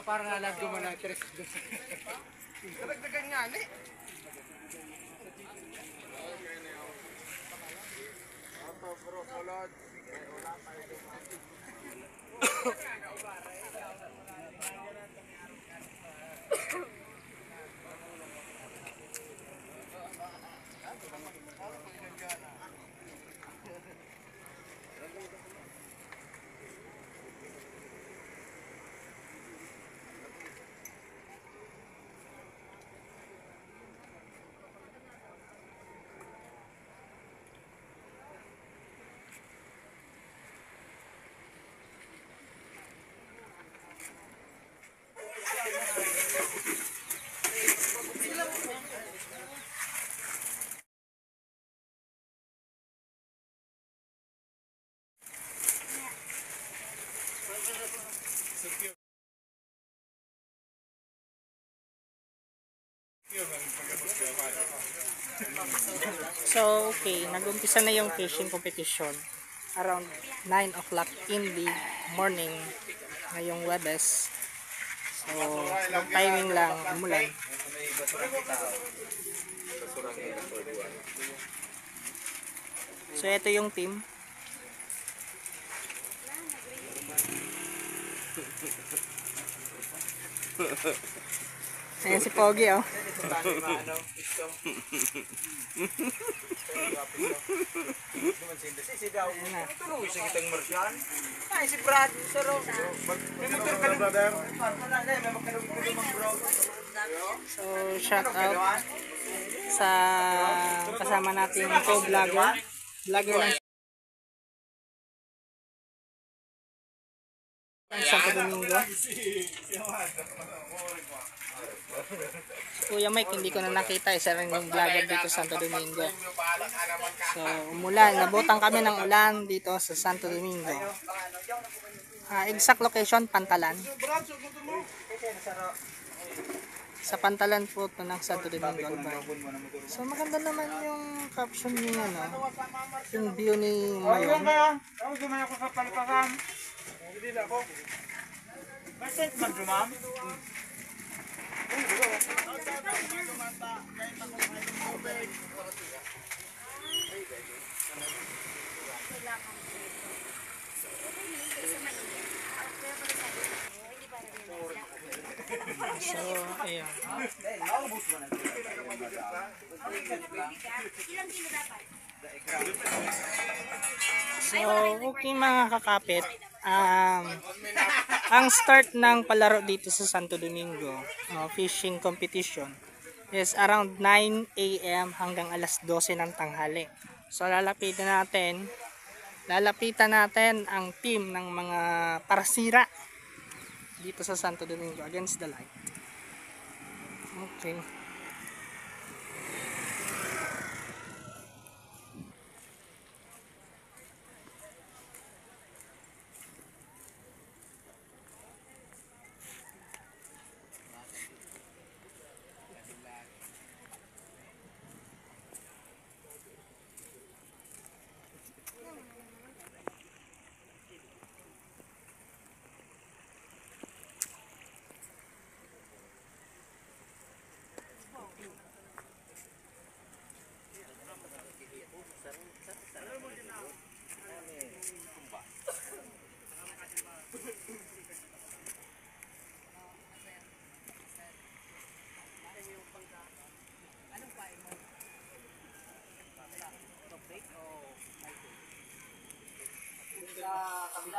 Parang nalagyo mo na 3. Karagdagan nga ni. So, okay, nag-umpisa na yung fishing competition around 9 o'clock in the morning ngayong Webes. So, timing lang, umulan. So, ito yung team. Ayan si Pogi, oh. So, shout out sa kasama nating co-vlogger. Vlogger ng Santo Domingo. Kuya Mike, hindi ko na nakita. Isa rin yung vlogger dito sa Santo Domingo. So, umulan. Nabutan kami ng ulan dito sa Santo Domingo. Exact location, Pantalan. Sa Pantalan po ito ng Santo Domingo. So, maganda naman yung caption niya, no? Yung view ni Mayon. So, ayan. So, okay mga kakapit. Ang start ng palaro dito sa Santo Domingo, fishing competition, is around 9 AM hanggang alas 12 ng tanghali. So, lalapitan natin ang team ng mga parasira dito sa Santo Domingo against the light. Okay.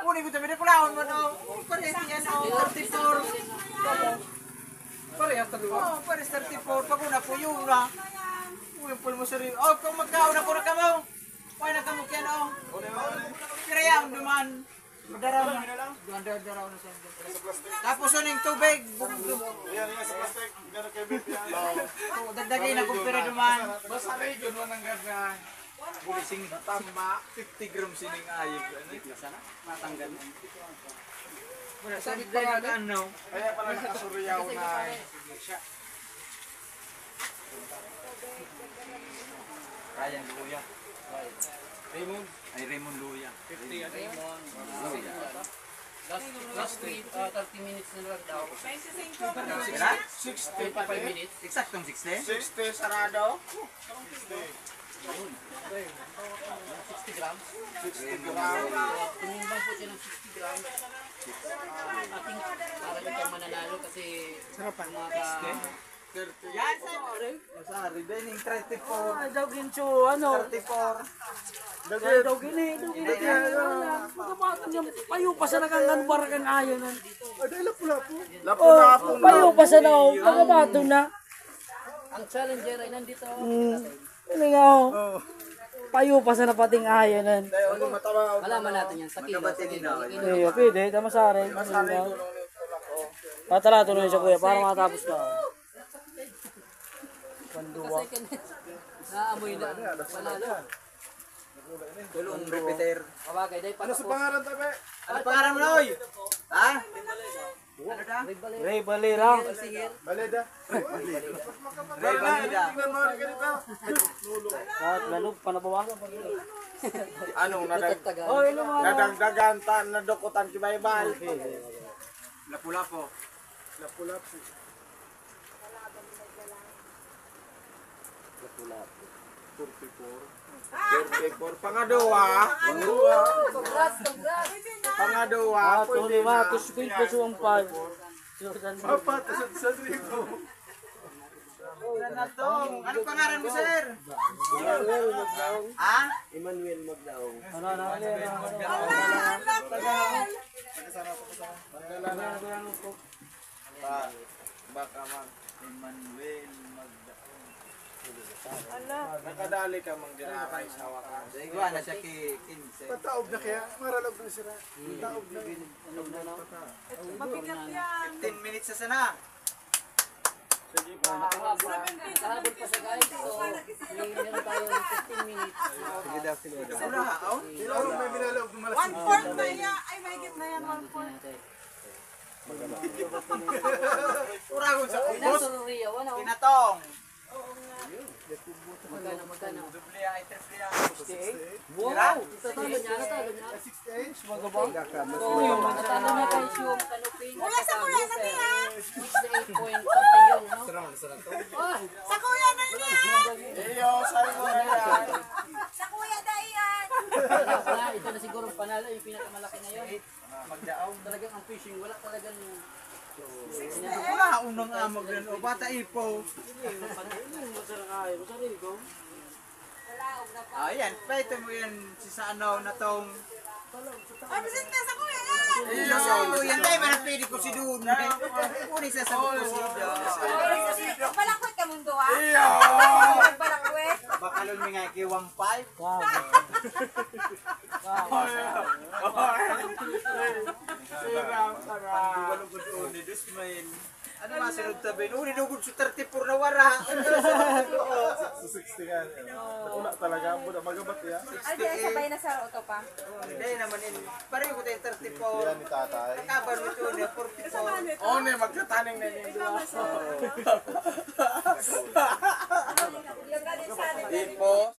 Kunin ko tabi na kulaon mo no. Parehas yan o. 34. Parehas tabi mo. Oo, parehas 34. Pag una po yung na. Uy, pul mo sarili. Kung magkaon ako na ka mo. Huwag na kamukyan o. Kirayang duman. Madaraw na. Madaraw na siya. Tapos uning tubig. Dagdagay na kung pera duman. Basta rin yun mo nang ganda. Bulising tama, 50 grams sining ayog. Sana matanggal. Sabi pa nga ano. Kaya pala nakasuryaw na. Ryan Luya. Raymond? Ay, Raymond Luya. 50 Raymond. Last week, 30 minutes na lang daw. 65 minutes. Eksaktong 60? 60 sarado. 60 grams. 60 grams. Tinimbang po siya ng 60 grams. Ating talaga siya mananalo kasi Sarapan. Yan sa Masari, dining 34. Daw gincho, ano? 34. Daw gini, pagkabatan niya, payo pa sa nakangan para kang ayaw nun. Lapo-lapo. Payo pa sa nao, pagkabatan na. ang challenger ay nandito. Ano nga ho? Payo pa sa napating ayaw nun. Malaman natin yan sa kilo. Eh, pwede, tama sa akin. Patala tuloy siya kuya, para matapos ka. Panduwa. Naamoy na. Panalo. Tulong repeater. Kabagay, dahil Ano sa pangalan tabi? Ano pangalan mo, Noy? Ha? Ano da? Ray Balera. Baleda. Ray Balida. Tingnan mo rin ganito. Kahit lalog, panabawasan pa. Anong Tagal. Oh, ilo mga. nadagdagan tan na dukutan kibaybal. Lapu-lapo. Lapu-lapu. Pangadowa. Pangadowa. Ato, lima, tusukin ko suwang pag. Papa, sa ribo. Ano pangalan mo, sir? Ha? Emmanuel Magdaong. Ano, ano, ano, Baka mag Emmanuel Magdaong. Nakadali ka mang dinakay sa wakas. Igwa na siya kay 15. Pataob na kaya, maralog na sila. Pataob na. 15 minutes sa sana. Nakahabol pa siya guys. So, meron tayong 15 minutes. Wala ha? Oh? Sino may binalog ng malas? 1/4 na yan. Ay, may git na yan. 1/4. Uragon sa kubos. Pinasururia, ano? Pinatong. Magkano? Dublia ay triplia. Wow! Tatalo niya, natalo niya. So, natalo niya guys yung kanuping. Kuya, sa kuya, sa kuya. 68 point something yun, no? Ah! Sa kuya na yan. Iyo, sabi mo na yan. Sa kuya na yan. Ito na siguro ang panalo, yung pinakamalaki na yun. Magdaong. Talagang ang fishing, wala talagang... Wala unang amag rin. O bata ipo. Ayan, pwede mo yan sa ano na tong. Ay, bisit na sa kuya yan. Iyo, so yan tayo manapili ko si Doon. Uni sa sabi ko si Doon. Balakwet ka mundo, ha? Iyo! Balakwet. Bakalon mi nga kay 1.5. Pandiwalo ko doon ni Dusmail. Ano masunod tabi? Uni dugod sa 34 na wara. Sa 60 nga. Una talaga, muna magabat ya. Ay, di, sabay na sa auto pa. Hindi naman in. Pareho ko tayo 34. Yan ni tatay. Kabar mo ito na 44. Oh, ne, magkataning na niyo. Yung galing sa atin. Ipo.